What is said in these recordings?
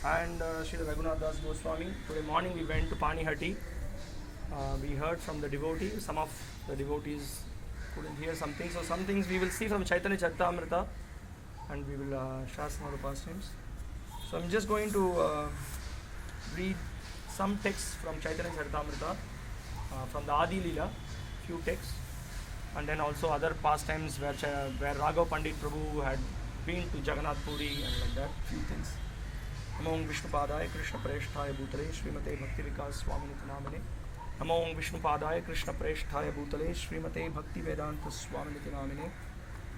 and Shri Raghunath Goswami. Today morning we went to Panihati. We heard from the devotees. Some of the devotees couldn't hear some things. So some things we will see from Chaitanya Charitamrita, and we will share some of the pastimes. So I'm just going to read some texts from Chaitanya Charitamrita, from the Adi Lila, few texts, and then also other pastimes where Raghava Pandit Prabhu had been to Jagannath Puri and like that, few things. Namo Om Vishnu Padaya Krishna Preshthaya Bhutale Srimate Bhakti Vikas Swaminiti Namane. Namo Om Vishnu Padaya Krishna Preshthaya Bhutale Srimate Bhakti Vedanta Swaminiti Namane.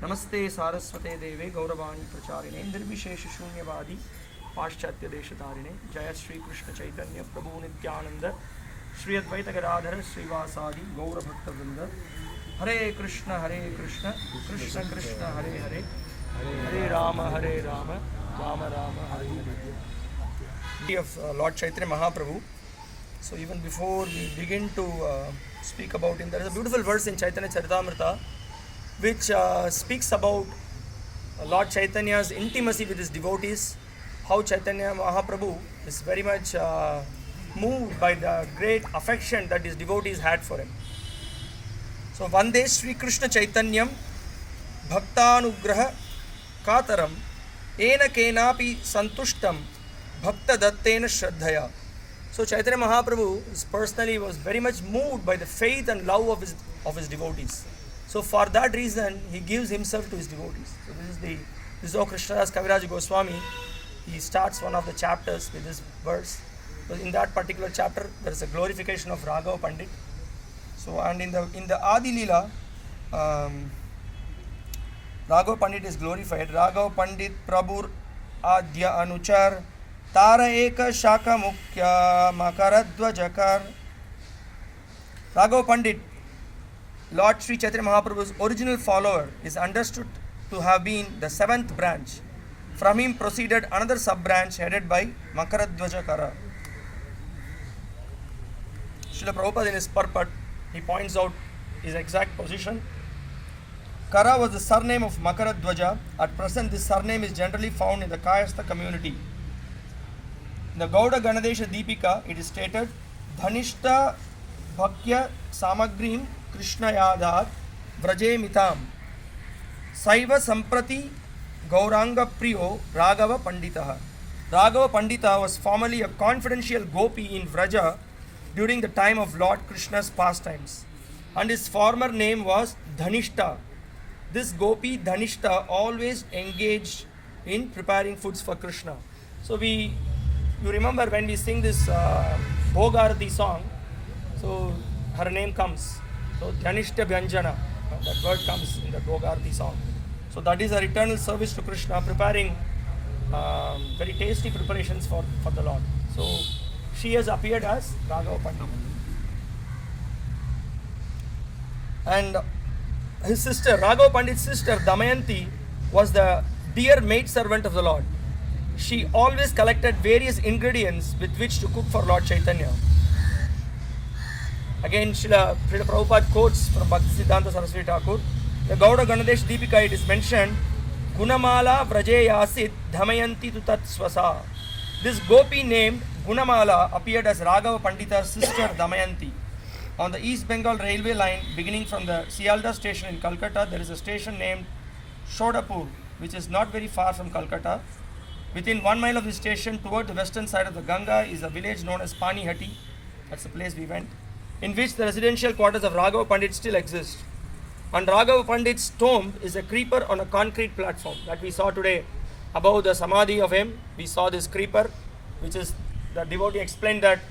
Namaste Saraswate Deve Gauravani Pracharine Nirvishesha Shunyavadi Paschatya Deshatarine Jaya Shri Krishna Chaitanya Prabhu Nityananda Shri Advaita Gadadhara Srivasadi Gaura Bhakta Vrinda Hare Krishna Krishna Krishna Hare Hare Hare Rama Rama Rama Hare Hare. Of Lord Chaitanya Mahaprabhu. So even before we begin to speak about him, there is a beautiful verse in Chaitanya Charitamrita which speaks about Lord Chaitanya's intimacy with his devotees, how Chaitanya Mahaprabhu is very much moved by the great affection that his devotees had for him. So Vande Shri Krishna Chaitanyam Bhaktanugraha Kataram Ena Kenapi Santushtam Bhakta Dattena Shraddhaya. So Chaitanya Mahaprabhu personally was very much moved by the faith and love of his devotees. So for that reason, he gives himself to his devotees. So this is how Krishnadas Kaviraj Goswami, he starts one of the chapters with this verse. So in that particular chapter, there is a glorification of Raghava Pandit. So and in the Adi Lila, Raghava Pandit is glorified. Raghava Pandit Prabhur Adya Anuchar Tara Eka Shaka Mukhya Makaradvajakar. Raghava Pandit, Lord Sri Chaitanya Mahaprabhu's original follower, is understood to have been the seventh branch. From him proceeded another sub-branch headed by Makaradvajakara. Srila Prabhupada in his purport, he points out his exact position. Kara was the surname of Makaradvaja. At present, this surname is generally found in the Kayastha community. In the Gaura Ganodesha Dipika, it is stated, Dhanishta Bhakya Samagrim Krishna Yadhat Vraje Mitam Saiva Samprati Gauranga Priyo Raghava Panditaha. Raghava Pandita was formerly a confidential gopi in Vraja during the time of Lord Krishna's pastimes, and his former name was Dhanishta. This gopi Dhanishta always engaged in preparing foods for Krishna. So you remember when we sing this Bhogarati song, so her name comes. So Dhanishta Vyanjana, that word comes in the Bhogarati song. So that is our eternal service to Krishna, preparing very tasty preparations for the Lord. So she has appeared as Raghava Pandit. And his sister, Raghava Pandit's sister Damayanti, was the dear maidservant of the Lord. She always collected various ingredients with which to cook for Lord Chaitanya. Again, Srila Prabhupada quotes from Bhakti Siddhanta Saraswati Thakur. The Gaura Ganodesha Dipika, it is mentioned, Gunamala Vraje Yasit Damayanti tu tat swasa. This gopi named Gunamala appeared as Raghava Pandita's sister Damayanti. On the East Bengal railway line, beginning from the Sealdah station in Calcutta, there is a station named Sodapura, which is not very far from Calcutta. Within 1 mile of the station, toward the western side of the Ganga, is a village known as Panihati. That's the place we went, in which the residential quarters of Raghava Pandit still exist. And Raghava Pandit's tomb is a creeper on a concrete platform that we saw today. Above the samadhi of him, we saw this creeper, which is, the devotee explained that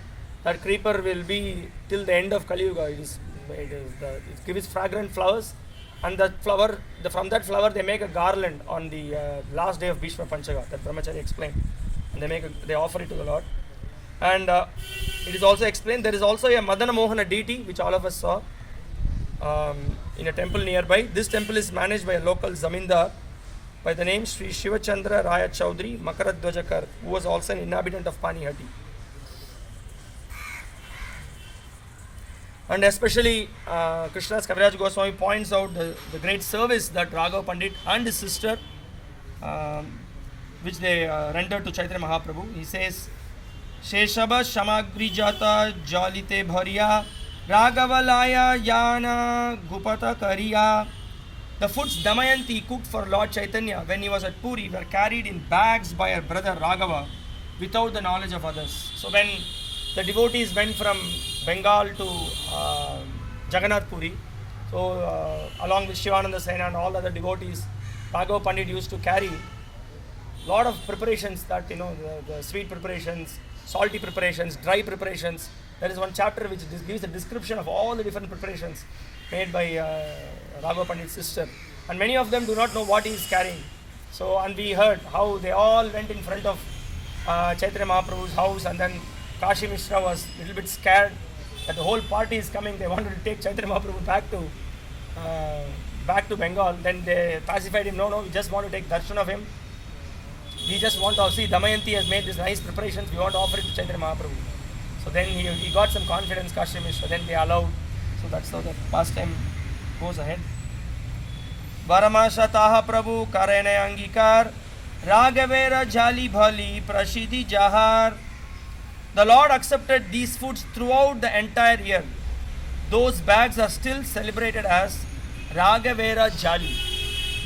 creeper will be till the end of Kali Yuga. It gives fragrant flowers, and from that flower they make a garland on the last day of Bhishma Panchaga, that Brahmachari explained, and they offer it to the Lord. And it is also explained there is also a Madana-Mohana Deity, which all of us saw in a temple nearby. This temple is managed by a local zamindar by the name Shri Shivachandra Roya Chaudhuri Makaradvajakar, who was also an inhabitant of Panihati. And especially Krishnadas Kaviraj Goswami points out the great service that Raghava Pandit and his sister which they rendered to Chaitanya Mahaprabhu. He says, Sheshaba Shamagri Jata Jalite Bhariya Raghavalaya Yana Gupata Kariya. The foods Damayanti cooked for Lord Chaitanya when he was at Puri were carried in bags by her brother Raghava without the knowledge of others. So when the devotees went from Bengal to Jagannath Puri, so along with Shivananda Sena and all other devotees, Raghava Pandit used to carry lot of preparations that, the sweet preparations, salty preparations, dry preparations. There is one chapter which gives a description of all the different preparations made by Raghava Pandit's sister. And many of them do not know what he is carrying. So, and we heard how they all went in front of Chaitanya Mahaprabhu's house, and then Kashi Mishra was a little bit scared that the whole party is coming. They wanted to take Chaitanya Mahaprabhu back to Bengal. Then they pacified him, no, we just want to take darshan of him. We just want to see Damayanti has made this nice preparations, we want to offer it to Chaitanya Mahaprabhu. So then he got some confidence, Kashi Mishra, then they allowed. So that's how the pastime goes ahead. Varamashataha Prabhu Karene Angikar Raghavera Jali Bhali Prashidi Jahar. The Lord accepted these foods throughout the entire year. Those bags are still celebrated as Raghavera Jali.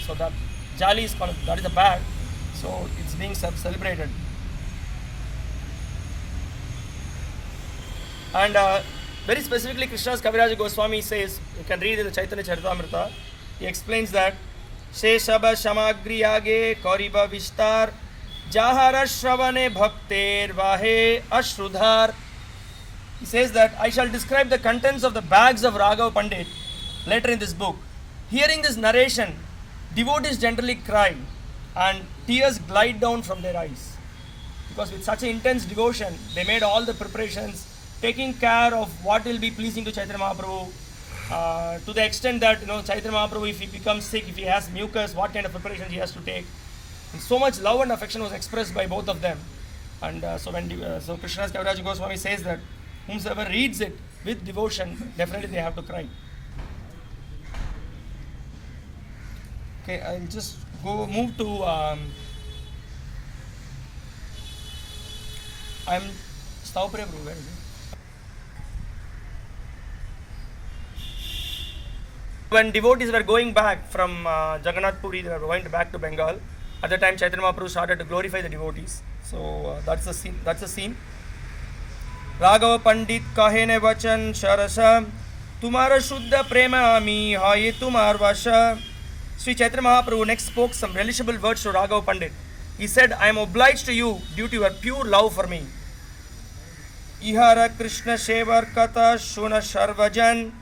So that Jali is called, that is a bag. So it's being celebrated. And very specifically, Krishna's Kaviraj Goswami says, you can read in the Chaitanya Charitamrita, he explains that Sheshaba Shamagri Age Koriba Vishtar Jahara Shravane Bhakter Vahe Ashrudhar. He says that I shall describe the contents of the bags of Raghava Pandit later in this book. Hearing this narration, devotees generally cry and tears glide down from their eyes. Because with such an intense devotion, they made all the preparations, taking care of what will be pleasing to Chaitanya Mahaprabhu, to the extent that Chaitanya Mahaprabhu, if he becomes sick, if he has mucus, what kind of preparation he has to take. And so much love and affection was expressed by both of them. And so Krishna's Kaviraj Goswami says that whomsoever reads it with devotion, definitely they have to cry. Okay, I'll just move to I'm Sodapura, where is it? When devotees were going back from Jagannath Puri, they were going back to Bengal. At the time, Chaitanya Mahaprabhu started to glorify the devotees. So that's the scene. Raghava Pandit kahene vachan sharasa tumara shuddha prema ami haye tumar vasha. Sri Chaitanya Mahaprabhu next spoke some relishable words to Raghava Pandit. He said, I am obliged to you due to your pure love for me. Ihara Krishna Shevar Kata Shuna Sharvajan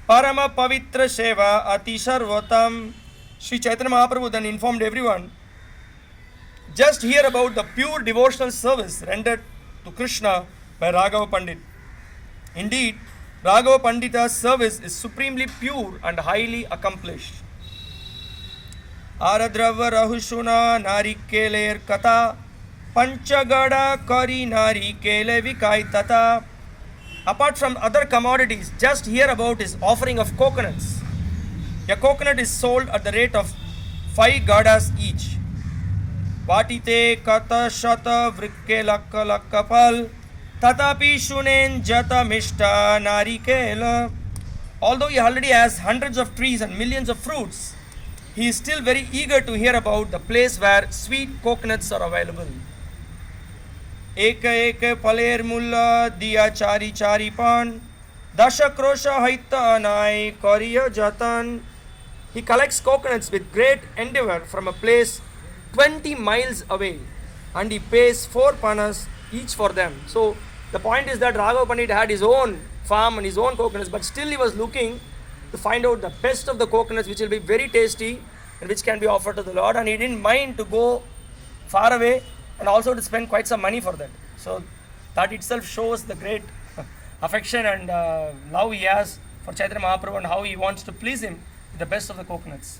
Parama Pavitra Seva Ati Sarvatam. Sri Chaitanya Mahaprabhu then informed everyone, just hear about the pure devotional service rendered to Krishna by Raghava Pandit. Indeed, Raghava Pandita's service is supremely pure and highly accomplished. Aradrava Rahushuna Narikeler Kata Panchagada Kari Narikele Vikai Tata. Apart from other commodities, just hear about his offering of coconuts. A coconut is sold at the rate of 5 gadas each. Vatite Kata Shata Vrikke Lakka Lakkapal Tatapi Shunen Jata Mishta Narikela. Although he already has hundreds of trees and millions of fruits, he is still very eager to hear about the place where sweet coconuts are available. Eka eka paler mulla diya chari chari pan dasha krosha haita anai kariya jatan. He collects coconuts with great endeavor from a place 20 miles away, and he pays 4 panas each for them. So the point is that Raghava Pandit had his own farm and his own coconuts, but still he was looking to find out the best of the coconuts which will be very tasty and which can be offered to the Lord, and he didn't mind to go far away and also to spend quite some money for that. So that itself shows the great affection and love he has for Chaitanya Mahaprabhu and how he wants to please him with the best of the coconuts.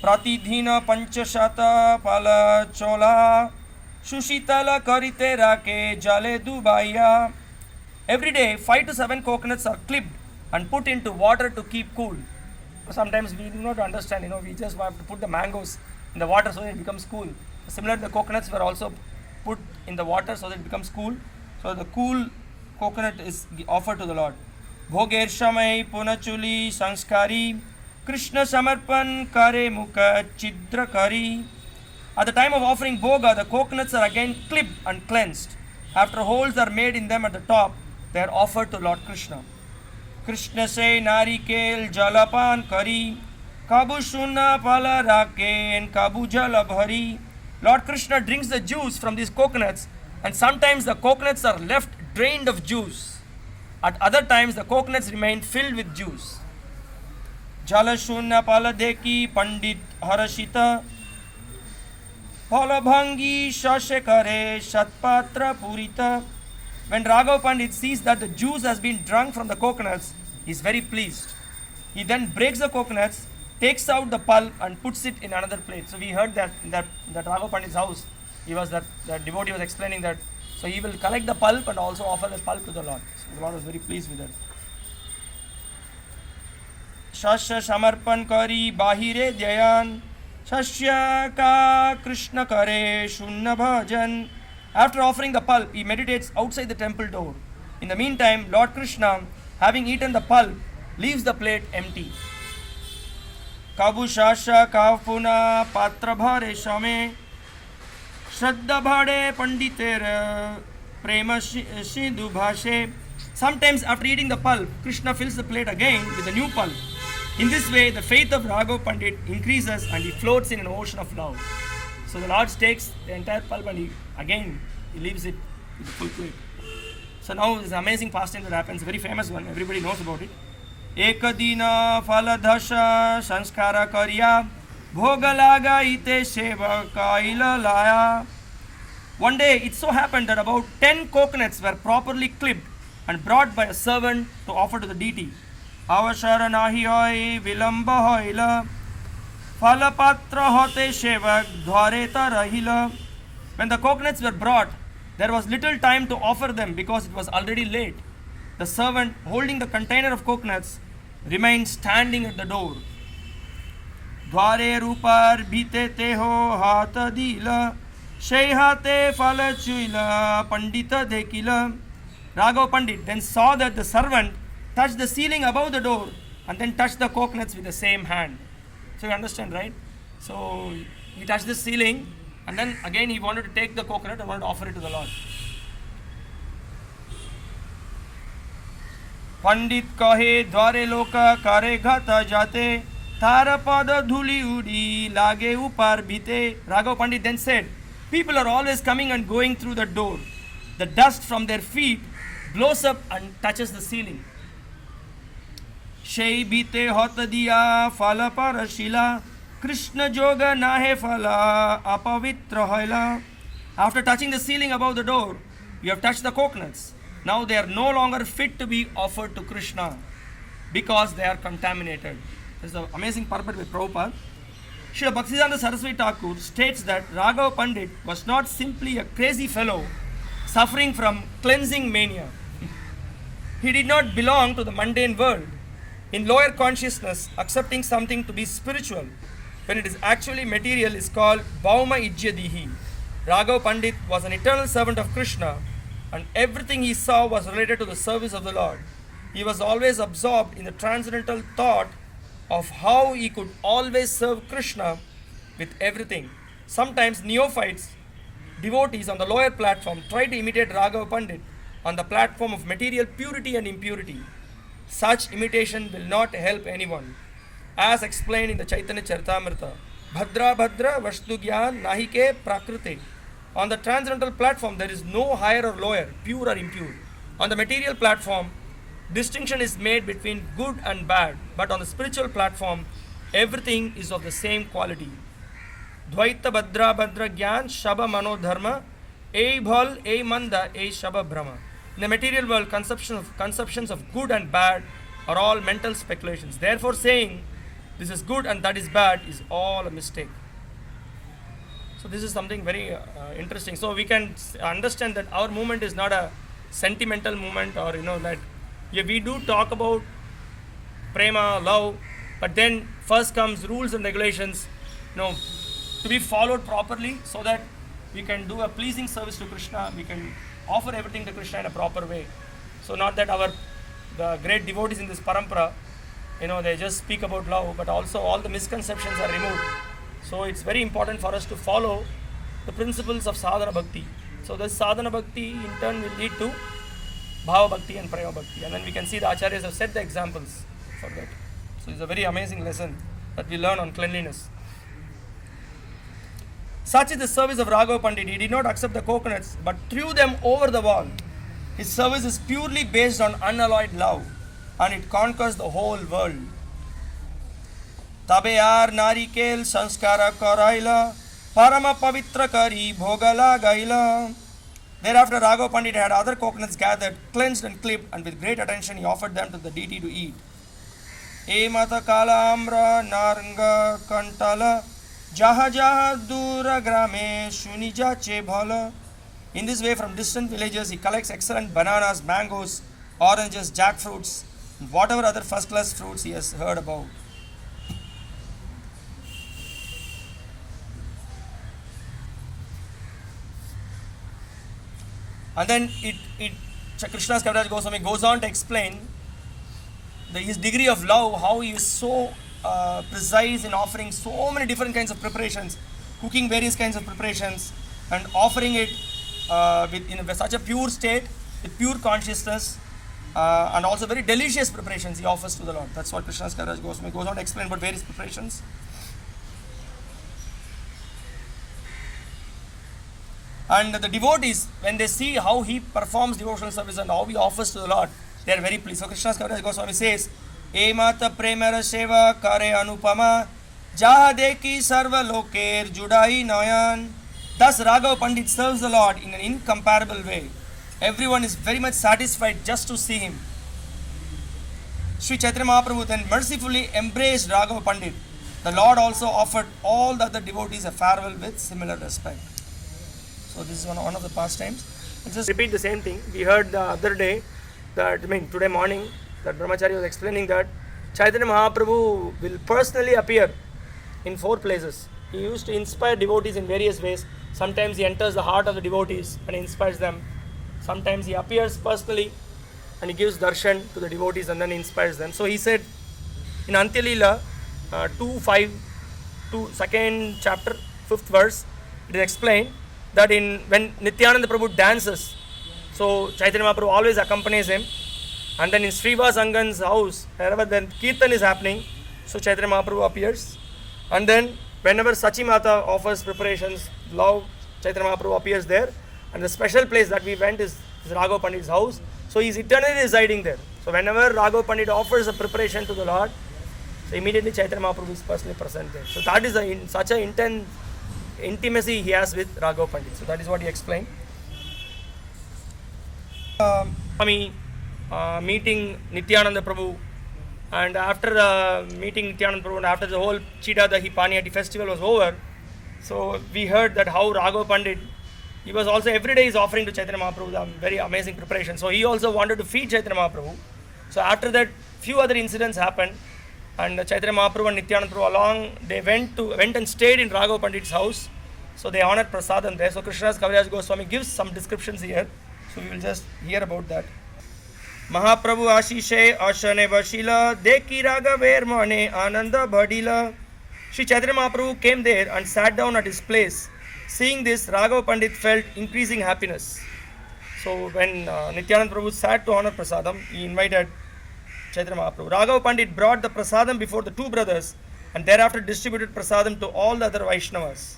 Pratidhina panchashata pala chola shushitala karite rake jale dubaya. Every day 5 to 7 coconuts are clipped and put into water to keep cool. Sometimes we do not understand, we just have to put the mangoes in the water so it becomes cool. Similar, the coconuts were also put in the water so that it becomes cool. So the cool coconut is offered to the Lord. Bhoger Shamai Punachuli Sanskari Krishna Samarpan Kare Mukha Chidra Kari. At the time of offering bhoga, the coconuts are again clipped and cleansed. After holes are made in them at the top, they are offered to Lord Krishna. Krishna se Narikel Jalapan Kari Kabu Shuna Pala Raken Kabu Jalabhari. Lord Krishna drinks the juice from these coconuts, and sometimes the coconuts are left drained of juice. At other times, the coconuts remain filled with juice. Jala Shuna Pala Deki Pandit Harashita Palabhangi Shashekare Shatpatra Purita. When Raghava Pandit sees that the juice has been drunk from the coconuts, he is very pleased. He then breaks the coconuts, takes out the pulp and puts it in another plate. So we heard that in that Raghava Pandit's house, the devotee was explaining that. So he will collect the pulp and also offer the pulp to the Lord. So the Lord was very pleased with that. Shasya Samarpan Kari Bahire Dhyayan Shashya Ka Krishna Kare Shunna Bhajan. After offering the pulp, he meditates outside the temple door. In the meantime, Lord Krishna, having eaten the pulp, leaves the plate empty. Kabu Shasha Kavpuna Patra Bhare Shame Shraddha Bhade Panditer Prema Shindu Bhashe. Sometimes after eating the pulp, Krishna fills the plate again with a new pulp. In this way, the faith of Raghava Pandit increases and he floats in an ocean of love. So the Lord takes the entire pulp and he leaves it with the full plate. So now this amazing pastime that happens, a very famous one, everybody knows about it. Ekadina Faladhasha Sanskara Karya Bhogalaga Ite Seva Kaila Laya. One day it so happened that about 10 coconuts were properly clipped and brought by a servant to offer to the deity. Avashara nahi hoy vilamba hoila Falapatra hote shevak dwareta rahila. When the coconuts were brought, there was little time to offer them because it was already late. The servant holding the container of coconuts remained standing at the door. Dware rupar bite teho hata dila Shehate fala chuila pandita dekila. Raghava Pandit then saw that the servant touched the ceiling above the door and then touched the coconuts with the same hand. So you understand, right? So he touched the ceiling and then again he wanted to take the coconut and wanted to offer it to the Lord. Pandit kahe dware loka kare ghata jate thara pada dhuli udi lage upar bite. Raghava Pandit then said, people are always coming and going through the door. The dust from their feet blows up and touches the ceiling. Shei bite hota diya phala parashila Krishna joga nahe phala apavitra hoila. After touching the ceiling above the door, you have touched the coconuts. Now they are no longer fit to be offered to Krishna because they are contaminated. This is the amazing purport with Prabhupada. Shri Bhaktisiddhanta Saraswati Thakur states that Raghava Pandit was not simply a crazy fellow suffering from cleansing mania. He did not belong to the mundane world. In lower consciousness, accepting something to be spiritual when it is actually material is called Bhauma Ijyadihi. Raghava Pandit was an eternal servant of Krishna and everything he saw was related to the service of the Lord. He was always absorbed in the transcendental thought of how he could always serve Krishna with everything. Sometimes neophytes, devotees on the lower platform try to imitate Raghava Pandit on the platform of material purity and impurity. Such imitation will not help anyone. As explained in the Chaitanya Charitamrita, Bhadra Bhadra Vastu Gyan Nahike Prakriti. On the transcendental platform, there is no higher or lower, pure or impure. On the material platform, distinction is made between good and bad, but on the spiritual platform, everything is of the same quality. Dvaita Bhadra Bhadra Gyan Shaba Mano Dharma Ei Bhal Ei Manda Ei Shaba Brahma. In the material world, conceptions of good and bad are all mental speculations. Therefore, saying this is good and that is bad is all a mistake. So this is something very interesting. So we can understand that our movement is not a sentimental movement, or that we do talk about prema, love, but then first comes rules and regulations. to be followed properly so that we can do a pleasing service to Krishna, we can offer everything to Krishna in a proper way. So not that the great devotees in this parampara, they just speak about love, but also all the misconceptions are removed. So it's very important for us to follow the principles of sadhana bhakti. So this sadhana bhakti in turn will lead to bhava bhakti and prema bhakti. And then we can see the acharyas have set the examples for that. So it's a very amazing lesson that we learn on cleanliness. Such is the service of Raghava Pandit. He did not accept the coconuts but threw them over the wall. His service is purely based on unalloyed love and it conquers the whole world. Tabe yaar narikel sanskara karaila parama pavitra kari bhogala gaila. Thereafter Raghava Pandit had other coconuts gathered, cleansed and clipped, and with great attention he offered them to the deity to eat. E mata kala amra naranga kantala jaha jaha dura grame shunija che bhala. In this way, from distant villages, he collects excellent bananas, mangoes, oranges, jackfruits, and whatever other first-class fruits he has heard about. And then Krishna's Kaviraj Goswami goes on to explain his degree of love, how he is so precise in offering so many different kinds of preparations, cooking various kinds of preparations, and offering it in such a pure state, with pure consciousness, and also very delicious preparations he offers to the Lord. That's what Krishna's Kaviraj Goswami goes on to explain about various preparations. And the devotees, when they see how he performs devotional service and how he offers to the Lord, they are very pleased. So Krishna's Kaviraj Goswami says, E mata premara seva kare anupama jaha deki sarva loker judai nayan. Thus Raghava Pandit serves the Lord in an incomparable way. Everyone is very much satisfied just to see him. Sri Chaitanya Mahaprabhu then mercifully embraced Raghava Pandit. The Lord also offered all the other devotees a farewell with similar respect. So this is one of the pastimes. Let's just repeat the same thing. We heard the other day, today morning, that Brahmachari was explaining that Chaitanya Mahaprabhu will personally appear in 4 places. He used to inspire devotees in various ways. Sometimes he enters the heart of the devotees and inspires them. Sometimes he appears personally and he gives darshan to the devotees and then inspires them. So he said in Antya Lila 2.5, 2nd chapter, 5th verse, it is explained that when Nityananda Prabhu dances, so Chaitanya Mahaprabhu always accompanies him, and then in Srivas Angan's house, wherever the Kirtan is happening, so Chaitanya Mahaprabhu appears, and then whenever Sachi Mata offers preparations, love, Chaitanya Mahaprabhu appears there, and the special place that we went is Raghava Pandit's house, so he is eternally residing there. So whenever Raghava Pandit offers a preparation to the Lord, so immediately Chaitanya Mahaprabhu is personally present there. So that is such an intense intimacy he has with Raghava Pandit. So that is what he explained. Meeting Nityananda Prabhu, and after meeting Nityananda Prabhu and after the whole Cittahari Panihati festival was over, so we heard that how Raghava Pandit, he was also every day is offering to Chaitanya Mahaprabhu a very amazing preparation. So he also wanted to feed Chaitanya Mahaprabhu. So after that, few other incidents happened, and Chaitanya Mahaprabhu and Nityananda Prabhu they went and stayed in Raghava Pandit's house. So they honored prasadam there. So Krishna's Kaviraj Goswami gives some descriptions here. So we will just hear about that. Mahaprabhu Ashishe Ashane Vashila Deki Raghaver Mane Ananda Badila. Shri Chaitanya Mahaprabhu came there and sat down at his place. Seeing this, Raghava Pandit felt increasing happiness. So when Nityananda Prabhu sat to honor prasadam, he invited Chaitanya Mahaprabhu. Raghava Pandit brought the prasadam before the 2 brothers and thereafter distributed prasadam to all the other Vaishnavas.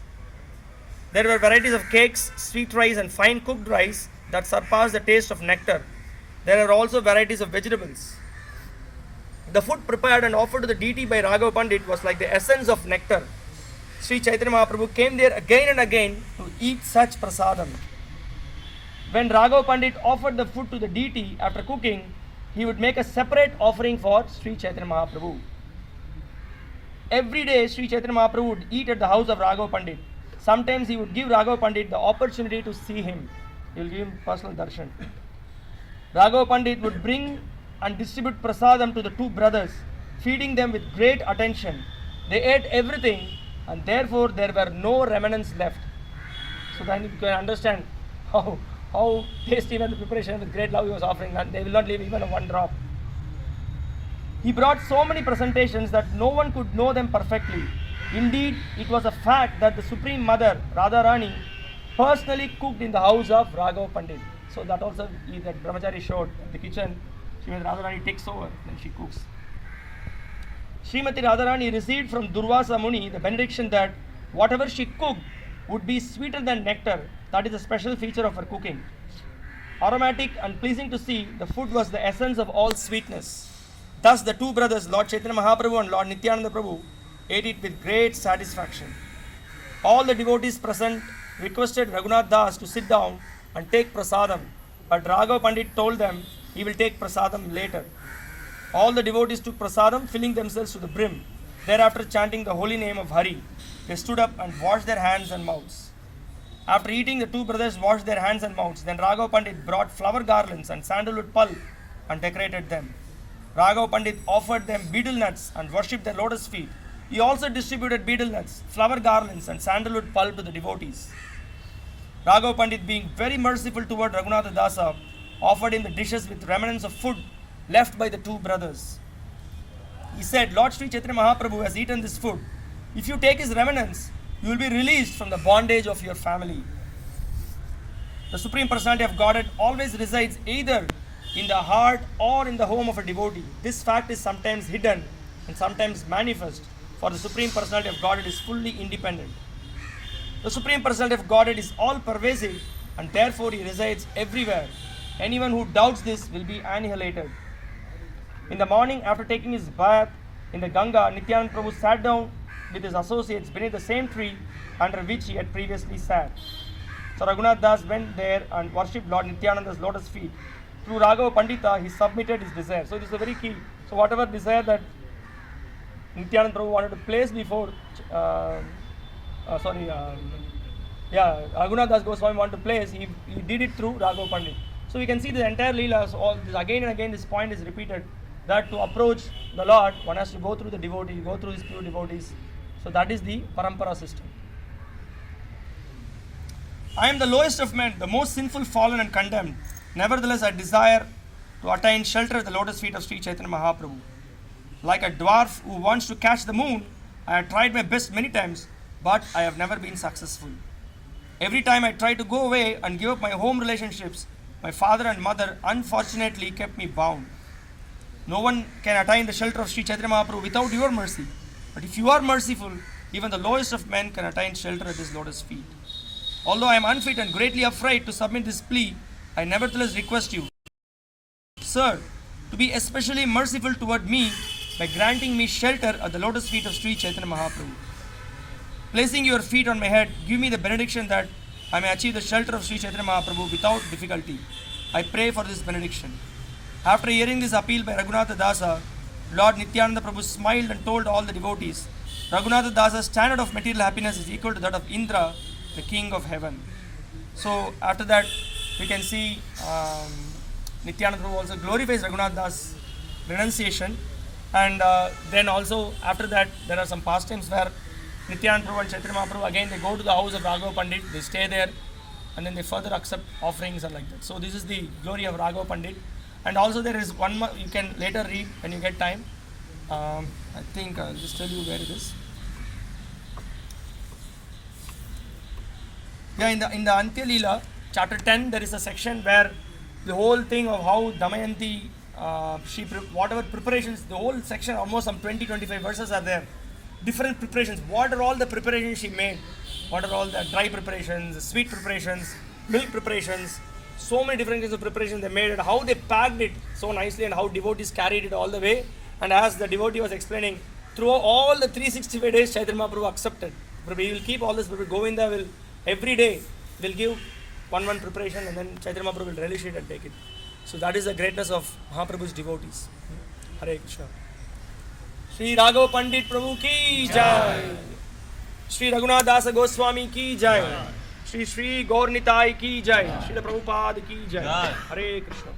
There were varieties of cakes, sweet rice and fine cooked rice that surpassed the taste of nectar. There are also varieties of vegetables. The food prepared and offered to the deity by Raghava Pandit was like the essence of nectar. Sri Chaitanya Mahaprabhu came there again and again to eat such prasadam. When Raghava Pandit offered the food to the deity after cooking, he would make a separate offering for Sri Chaitanya Mahaprabhu. Every day Sri Chaitanya Mahaprabhu would eat at the house of Raghava Pandit. Sometimes he would give Raghava Pandit the opportunity to see him. He will give him personal darshan. Raghava Pandit would bring and distribute prasadam to the 2 brothers, feeding them with great attention. They ate everything and therefore there were no remnants left. So then you can understand how tasty when the preparation with great love he was offering, and they will not leave even one drop. He brought so many presentations that no one could know them perfectly. Indeed, it was a fact that the Supreme Mother, Radharani, personally cooked in the house of Raghava Pandit. So that also that Brahmachari showed at the kitchen. Srimati Radharani takes over and she cooks. Srimati Radharani received from Durvasa Muni the benediction that whatever she cooked would be sweeter than nectar. That is a special feature of her cooking. Aromatic and pleasing to see, the food was the essence of all sweetness. Thus the two brothers, Lord Chaitanya Mahaprabhu and Lord Nityananda Prabhu, ate it with great satisfaction. All the devotees present requested Raghunath Das to sit down and take prasadam, but Raghava Pandit told them he will take prasadam later. All the devotees took prasadam, filling themselves to the brim. Thereafter, chanting the holy name of Hari, they stood up and washed their hands and mouths. After eating, the two brothers washed their hands and mouths. Then Raghava Pandit brought flower garlands and sandalwood pulp and decorated them. Raghava Pandit offered them betel nuts and worshipped their lotus feet. He also distributed betel nuts, flower garlands and sandalwood pulp to the devotees. Raghava Pandit, being very merciful toward Raghunatha Dasa, offered him the dishes with remnants of food left by the two brothers. He said, Lord Sri Chaitanya Mahaprabhu has eaten this food. If you take his remnants, you will be released from the bondage of your family. The Supreme Personality of Godhead always resides either in the heart or in the home of a devotee. This fact is sometimes hidden and sometimes manifest, for the Supreme Personality of Godhead is fully independent. The Supreme Personality of Godhead is all-pervasive and therefore he resides everywhere. Anyone who doubts this will be annihilated. In the morning, after taking his bath in the Ganga, Nityananda Prabhu sat down with his associates beneath the same tree under which he had previously sat. So Raghunath Das went there and worshipped Lord Nityananda's lotus feet. Through Raghava Pandita, he submitted his desire. So this is a very key. So whatever desire that Nityananda Prabhu wanted to place before, Raghunath Das Goswami wanted to place, he did it through Raghava Pandit. So we can see the entire Lila, so all this again and again this point is repeated, that to approach the Lord, one has to go through the devotee, go through his pure devotees. So that is the parampara system. I am the lowest of men, the most sinful, fallen and condemned. Nevertheless, I desire to attain shelter at the lotus feet of Sri Chaitanya Mahaprabhu. Like a dwarf who wants to catch the moon, I have tried my best many times, but I have never been successful. Every time I tried to go away and give up my home relationships, my father and mother unfortunately kept me bound. No one can attain the shelter of Sri Chaitanya Mahaprabhu without your mercy. But if you are merciful, even the lowest of men can attain shelter at his lotus feet. Although I am unfit and greatly afraid to submit this plea, I nevertheless request you, Sir, to be especially merciful toward me by granting me shelter at the lotus feet of Sri Chaitanya Mahaprabhu. Placing your feet on my head, give me the benediction that I may achieve the shelter of Sri Chaitanya Mahaprabhu without difficulty. I pray for this benediction. After hearing this appeal by Raghunatha Dasa, Lord Nityananda Prabhu smiled and told all the devotees, Raghunatha Dasa's standard of material happiness is equal to that of Indra, the king of heaven. So after that, we can see Nityananda Prabhu also glorifies Raghunath Das' renunciation, and then also after that there are some pastimes where Nityananda Prabhu and Chaitanya Mahaprabhu again they go to the house of Raghava Pandit, they stay there and then they further accept offerings and like that. So this is the glory of Raghava Pandit, and also there is one more you can later read when you get time. I think I'll just tell you where it is. Yeah, in the Antya Lila, chapter 10, there is a section where the whole thing of how Damayanti, whatever preparations, the whole section, almost some 20-25 verses are there. Different preparations. What are all the preparations she made? What are all the dry preparations, sweet preparations, milk preparations? So many different kinds of preparations they made, and how they packed it so nicely, and how devotees carried it all the way. And as the devotee was explaining, through all the 365 days, Chaitanya Mahaprabhu accepted. He will keep all this. Govinda will every day will give one preparation, and then Chaitanya Mahaprabhu will relish it and take it. So that is the greatness of Mahaprabhu's devotees. Hare Krishna. Shri Raghava Pandit Prabhu ki jai. Shri Raghunath Dasa Goswami ki jai. Shri Gaurnitai ki jai. Shri Prabhupada ki jai. Hare Krishna.